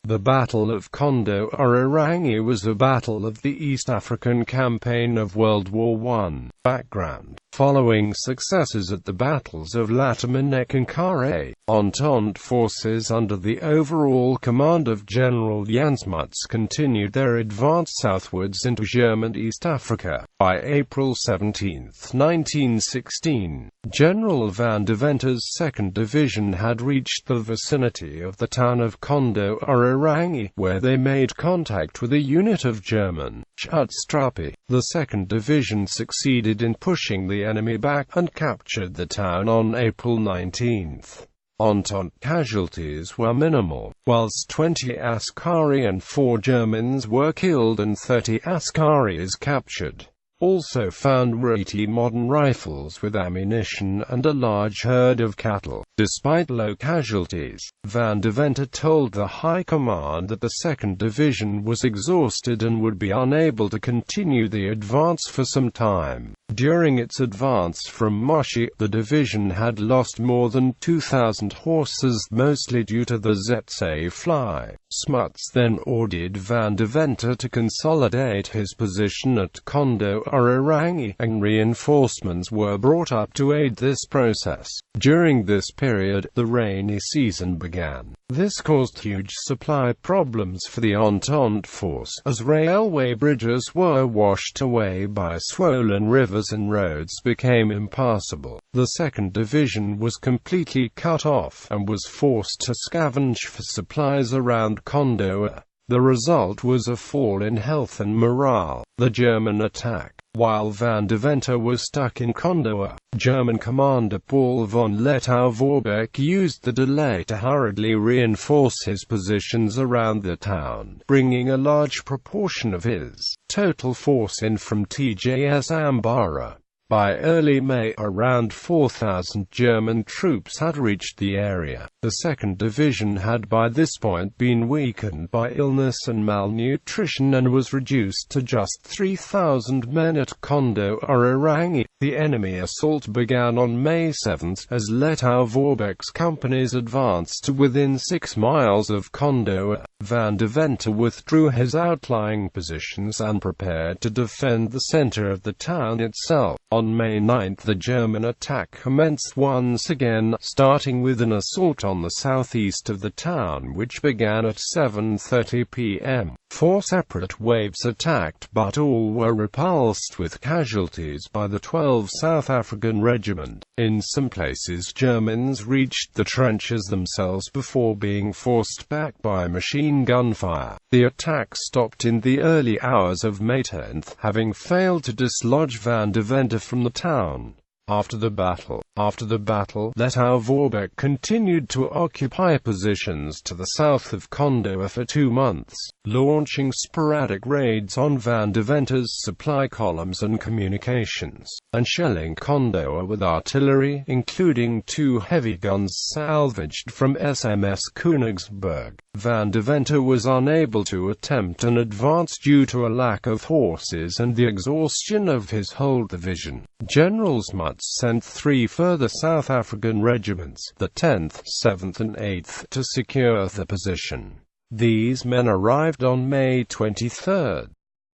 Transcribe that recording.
The Battle of Kondoa Irangi was a battle of the East African Campaign of World War I. Background: following successes at the battles of Lataminec and Carré, Entente forces under the overall command of General Jan Smuts continued their advance southwards into German East Africa. By April 17, 1916, General van der Venter's 2nd Division had reached the vicinity of the town of Kondoa Irangi, where they made contact with a unit of German Schutztruppe. The 2nd Division succeeded in pushing the enemy back, and captured the town on April 19. Entente casualties were minimal, whilst 20 Askari and 4 Germans were killed and 30 Askaris captured. Also found were 80 modern rifles with ammunition and a large herd of cattle. Despite low casualties, van der Venter told the High Command that the 2nd Division was exhausted and would be unable to continue the advance for some time. During its advance from Moshi, the division had lost more than 2,000 horses, mostly due to the Zetse fly. Smuts then ordered van der Venter to consolidate his position at Kondoa Irangi, and reinforcements were brought up to aid this process. During this period, the rainy season began. This caused huge supply problems for the Entente force, as railway bridges were washed away by swollen rivers and roads became impassable. The 2nd Division was completely cut off, and was forced to scavenge for supplies around Kondoa. The result was a fall in health and morale. The German attack. While van der Venter was stuck in Kondoa, German commander Paul von Lettow-Vorbeck used the delay to hurriedly reinforce his positions around the town, bringing a large proportion of his total force in from TJS Ambara. By early May, around 4,000 German troops had reached the area. The 2nd Division had by this point been weakened by illness and malnutrition and was reduced to just 3,000 men at Kondoa Irangi. The enemy assault began on May 7, as Lettow-Vorbeck's companies advanced to within 6 miles of Kondoa. Van der Venter withdrew his outlying positions and prepared to defend the center of the town itself. On May 9, the German attack commenced once again, starting with an assault on the southeast of the town which began at 7:30 p.m. 4 separate waves attacked, but all were repulsed with casualties by the 12th South African Regiment. In some places Germans reached the trenches themselves before being forced back by machine gun fire. The attack stopped in the early hours of May 10, having failed to dislodge van der Venter from the town. After the battle, Lettow-Vorbeck continued to occupy positions to the south of Kondoa for 2 months, launching sporadic raids on van der Venter's supply columns and communications, and shelling Kondoa with artillery, including 2 heavy guns salvaged from SMS Königsberg. Van der Venter was unable to attempt an advance due to a lack of horses and the exhaustion of his whole division. General Smuts sent 3 further South African regiments, the 10th, 7th and 8th, to secure the position. These men arrived on May 23.